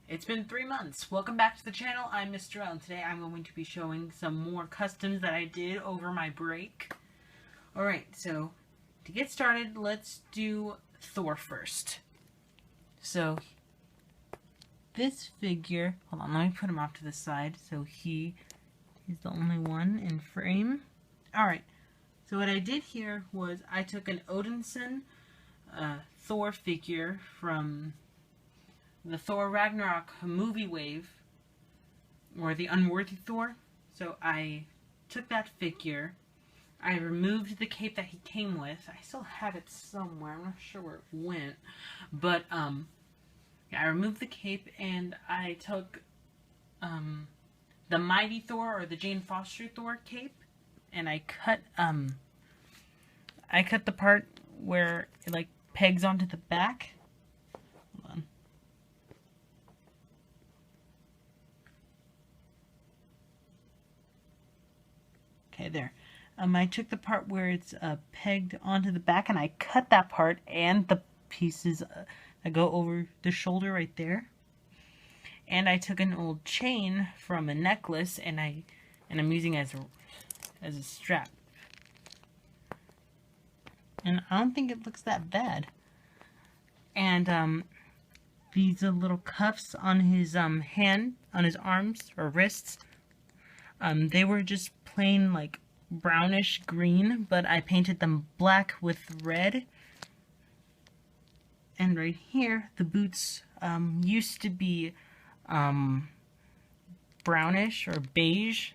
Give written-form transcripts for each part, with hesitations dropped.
It's been 3 months. Welcome back to the channel. I'm Mr.L, and today I'm going to be showing some more customs that I did over my break. Alright, so to get started, let's do Thor first. So, this figure, hold on, let me put him off to the side so he is the only one in frame. Alright, so what I did here was I took an Odinson Thor figure from the Thor Ragnarok movie wave, or the Unworthy Thor. So I took that figure, I removed the cape that he came with. I still have it somewhere, I'm not sure where it went, but yeah, I removed the cape and I took the Mighty Thor, or the Jane Foster Thor cape, and I cut the part where it like pegs onto the back. Hold on. Okay, there. I took the part where it's pegged onto the back, and I cut that part and the pieces that go over the shoulder right there. And I took an old chain from a necklace, and I'm using it as a strap. And I don't think it looks that bad. And these are little cuffs on his on his arms or wrists. They were just plain like brownish green, but I painted them black with red. And right here, the boots used to be brownish or beige,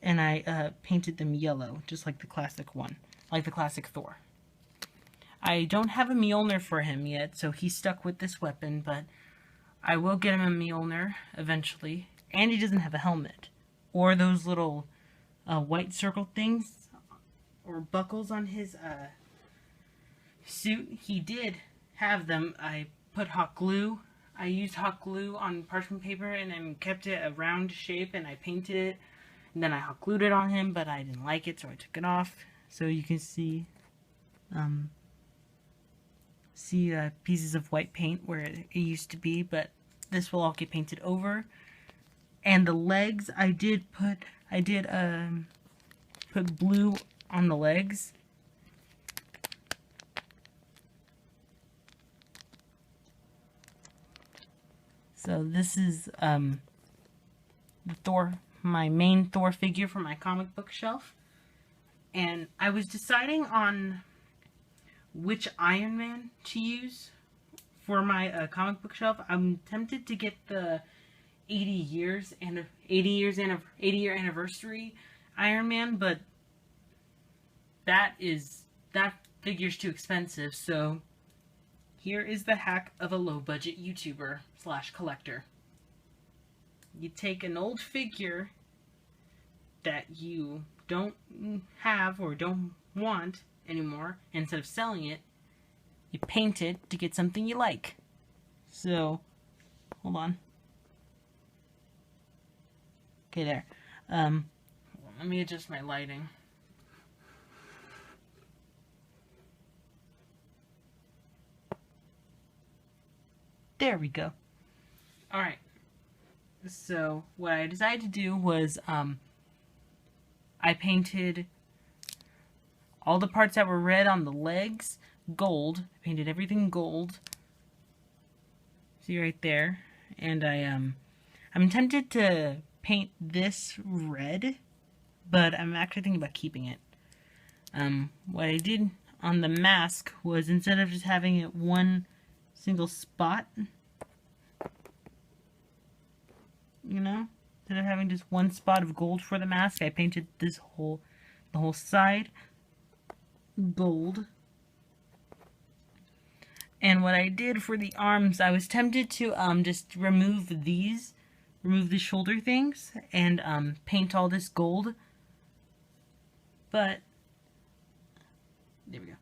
and I painted them yellow, just like the classic one, like the classic Thor. I don't have a Mjolnir for him yet, so he's stuck with this weapon, but I will get him a Mjolnir eventually. And he doesn't have a helmet, or those little white circle things, or buckles on his suit. He did have them. I put hot glue. I used hot glue on parchment paper and then kept it a round shape, and I painted it. And then I hot glued it on him, but I didn't like it, so I took it off. So you can see pieces of white paint where it used to be, but this will all get painted over. And the legs, I did put blue on the legs. So this is the Thor, my main Thor figure from my comic book shelf. And I was deciding on which Iron Man to use for my comic book shelf. I'm tempted to get the 80 year anniversary Iron Man, but that figure's too expensive. So here is the hack of a low budget YouTuber / collector. You take an old figure that you don't have or don't want anymore, and instead of selling it, you paint it to get something you like. So, hold on. Okay, there. Let me adjust my lighting. There we go. Alright. So, what I decided to do was, I painted all the parts that were red on the legs gold. I painted everything gold. See right there. And I'm tempted to paint this red, but I'm actually thinking about keeping it. What I did on the mask was, instead of just having it one single spot, you know, instead of having just one spot of gold for the mask, I painted the whole side gold. And what I did for the arms, I was tempted to just remove the shoulder things and paint all this gold, but there we go.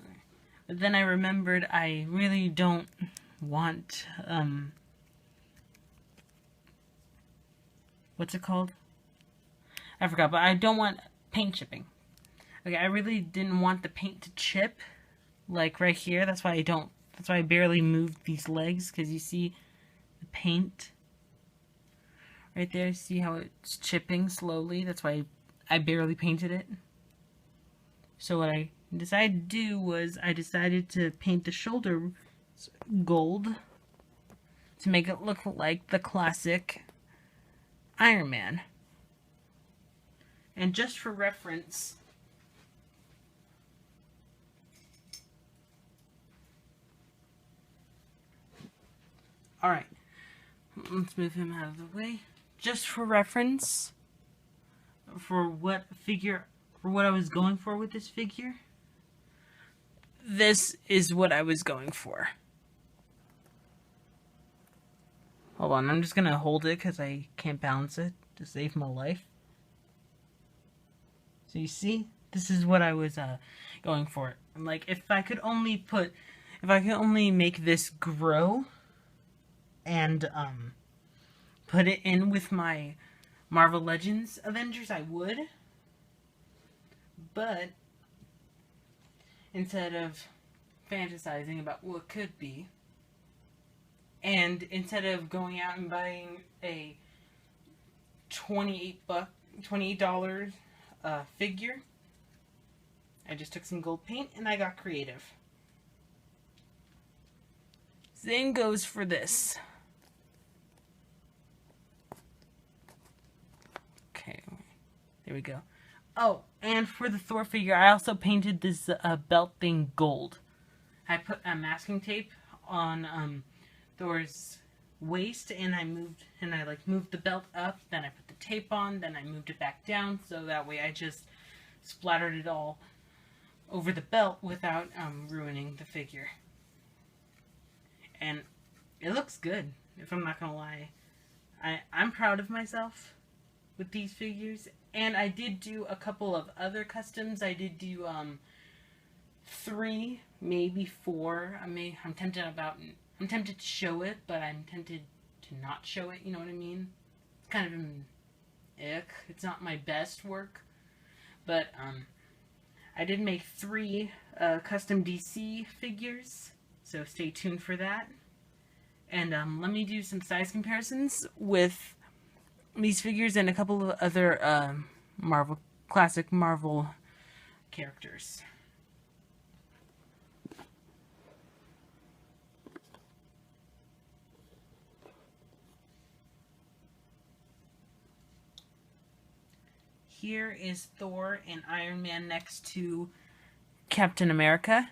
Okay. But then I remembered I really don't want what's it called? I forgot, but I don't want paint chipping. Okay, I really didn't want the paint to chip, like right here. That's why I barely moved these legs, because you see the paint. Right there, see how it's chipping slowly? That's why I barely painted it. So what I decided to do was I decided to paint the shoulder gold to make it look like the classic Iron Man. And just for reference, alright, let's move him out of the way. Just for reference, for what I was going for with this figure, this is what I was going for. Hold on, I'm just gonna hold it because I can't balance it to save my life. So you see, this is what I was going for. Like, if I could only make this grow and put it in with my Marvel Legends Avengers, I would. But instead of fantasizing about what could be, and instead of going out and buying a $28 figure, I just took some gold paint and I got creative. Same goes for this. Okay, there we go. Oh, and for the Thor figure, I also painted this belt thing gold. I put a masking tape on Thor's waist, and I moved the belt up, then I put the tape on, then I moved it back down, so that way I just splattered it all over the belt without ruining the figure. And it looks good, if I'm not gonna lie. I'm proud of myself with these figures, and I did do a couple of other customs. I did do 3, maybe 4. I'm tempted to show it, but I'm tempted to not show it, you know what I mean? It's kind of an ick. It's not my best work, but I did make 3 custom DC figures, so stay tuned for that. And let me do some size comparisons with these figures and a couple of other classic Marvel characters. Here is Thor and Iron Man next to Captain America.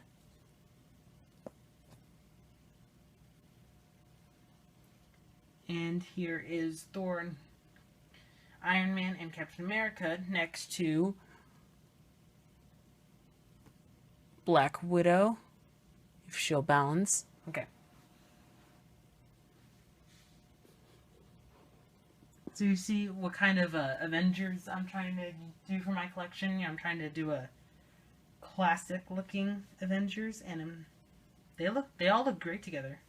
And here is Thor, Iron Man, and Captain America next to Black Widow, if she'll balance. Okay. So you see what kind of Avengers I'm trying to do for my collection. I'm trying to do a classic looking Avengers, and they all look great together.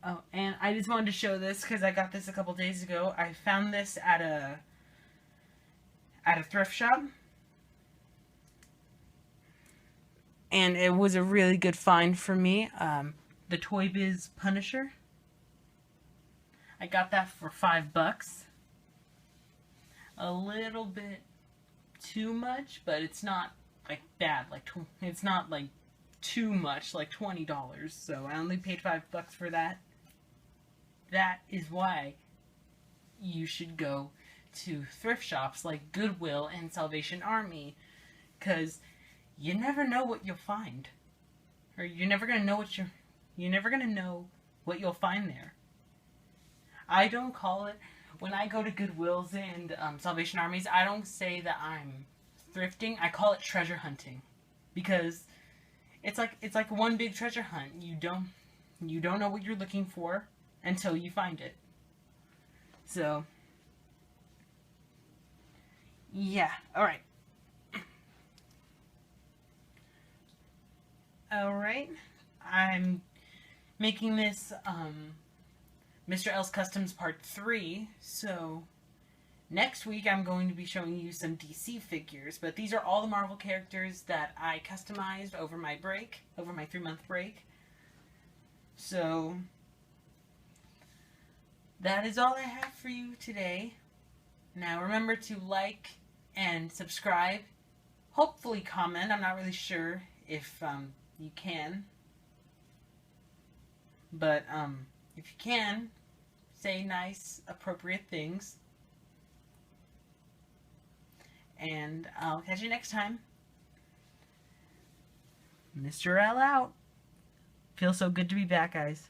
Oh, and I just wanted to show this because I got this a couple days ago. I found this at a thrift shop, and it was a really good find for me. The Toy Biz Punisher. I got that for $5. A little bit too much, but it's not like bad. It's not like too much, like $20. So I only paid $5 for that. That is why you should go to thrift shops like Goodwill and Salvation Army, because you never know what you'll find, or you're never gonna know what you'll find there. I don't call it, when I go to Goodwills and Salvation Armies, I don't say that I'm thrifting. I call it treasure hunting, because it's like one big treasure hunt. You don't know what you're looking for until you find it. So, yeah, alright. Alright, I'm making this Mr. L's Customs Part 3, so Next week, I'm going to be showing you some DC figures, but these are all the Marvel characters that I customized over my break, over my 3-month break. So, that is all I have for you today. Now, remember to like and subscribe. Hopefully comment. I'm not really sure if you can. But if you can, say nice, appropriate things. And I'll catch you next time. Mr. L out. Feels so good to be back, guys.